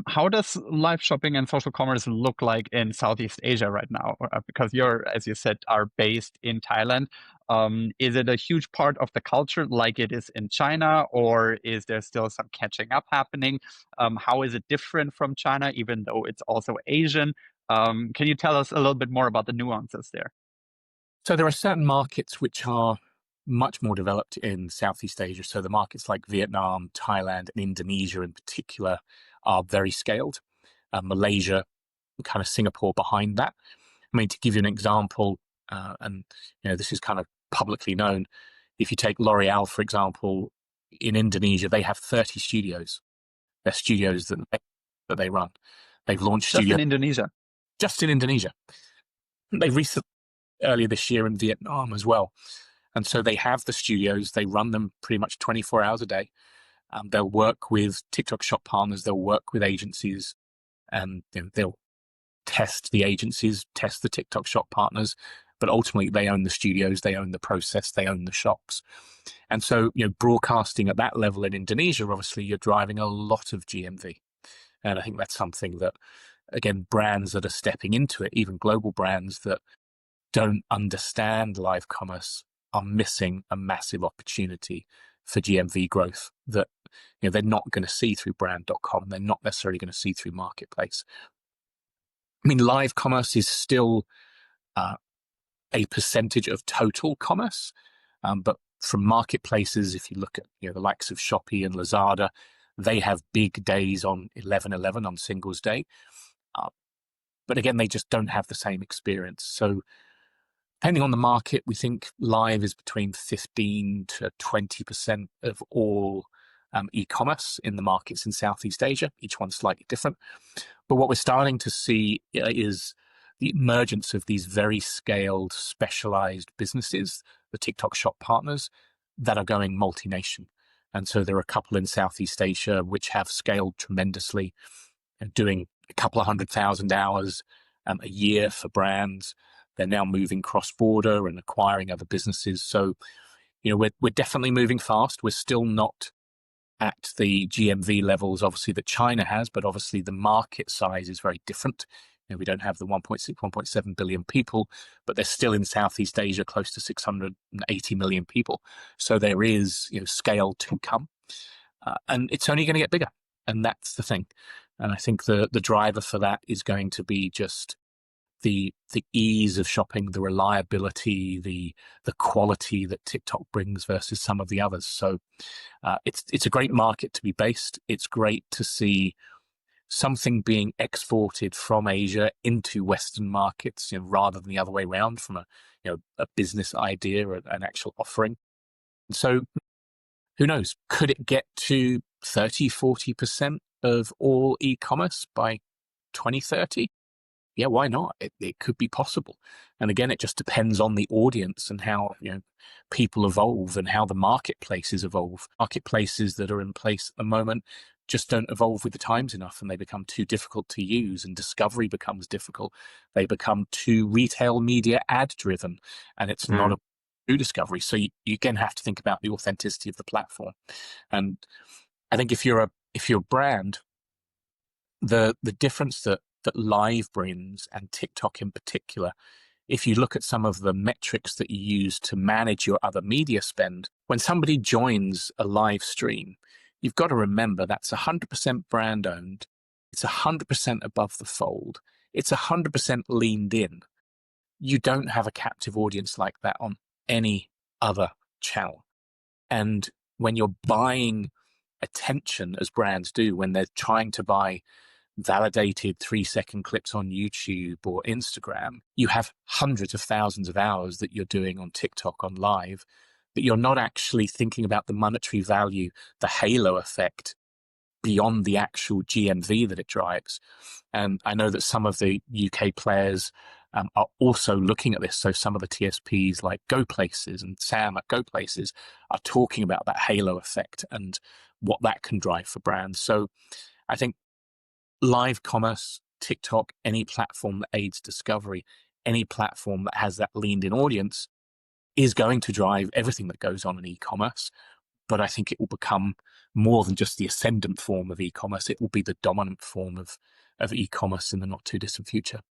How does live shopping and social commerce look like in Southeast Asia right now? Because you're, as you said, are based in Thailand. Is it a huge part of the culture like it is in China, or is there still some catching up happening? How is it different from China, even though it's also Asian? Can you tell us a little bit more about the nuances there? So there are certain markets which are much more developed in Southeast Asia. So the markets like Vietnam, Thailand, and Indonesia in particular are very scaled. Malaysia, kind of Singapore behind that. I mean, to give you an example, and this is kind of publicly known. If you take L'Oreal, for example, in Indonesia, they have 30 studios. They're studios that they run. They've launched Just studios in Indonesia. just in Indonesia. They recently, earlier this year in Vietnam as well. And so they have the studios, they run them pretty much 24 hours a day. They'll work with TikTok shop partners, they'll work with agencies, and they'll test the agencies, test the TikTok shop partners, but ultimately they own the studios, they own the process, they own the shops. And so, broadcasting at that level in Indonesia, obviously you're driving a lot of GMV. And I think that's something that, again, brands that are stepping into it, even global brands that don't understand live commerce, are missing a massive opportunity for GMV growth that they're not going to see through brand.com. They're not necessarily going to see through marketplace. I mean, live commerce is still a percentage of total commerce, but from marketplaces, if you look at the likes of Shopee and Lazada, they have big days on 11/11 on Singles Day. But again, they just don't have the same experience. So depending on the market, we think live is between 15 to 20% of all e-commerce in the markets in Southeast Asia. Each one's slightly different. But what we're starting to see is the emergence of these very scaled, specialized businesses, the TikTok shop partners, that are going multi-nation. And so there are a couple in Southeast Asia which have scaled tremendously and doing a couple of 100,000 hours a year for brands. They're now moving cross-border and acquiring other businesses. So, we're definitely moving fast. We're still not at the GMV levels, obviously, that China has, but obviously the market size is very different. We don't have the 1.6, 1.7 billion people, but they're still in Southeast Asia, close to 680 million people. So there is, scale to come, and it's only going to get bigger. And that's the thing. And I think the driver for that is going to be just the ease of shopping, the reliability, the quality that TikTok brings versus some of the others. So it's a great market to be based. It's great to see something being exported from Asia into Western markets, rather than the other way around, from a business idea or an actual offering. And so who knows? Could it get to 30, 40% of all e-commerce by 2030? Yeah, why not? It could be possible. And again, it just depends on the audience and how people evolve and how the marketplaces evolve. Marketplaces that are in place at the moment just don't evolve with the times enough, and they become too difficult to use, and discovery becomes difficult. They become too retail media ad driven, and it's not a true discovery. So you again have to think about the authenticity of the platform. And I think if you're a brand, the difference that Live brings, and TikTok in particular, if you look at some of the metrics that you use to manage your other media spend, when somebody joins a live stream, you've got to remember that's 100% brand owned. It's 100% above the fold. It's 100% leaned in. You don't have a captive audience like that on any other channel. And when you're buying attention, as brands do, when they're trying to buy validated 3-second clips on YouTube or Instagram, you have hundreds of thousands of hours that you're doing on TikTok on live, but you're not actually thinking about the monetary value, the halo effect beyond the actual GMV that it drives. And I know that some of the UK players are also looking at this. So some of the TSPs like Go Places and Sam at Go Places are talking about that halo effect and what that can drive for brands. So I think live commerce, TikTok, any platform that aids discovery, any platform that has that leaned in audience is going to drive everything that goes on in e-commerce. but I think it will become more than just the ascendant form of e-commerce. It will be the dominant form of e-commerce in the not too distant future.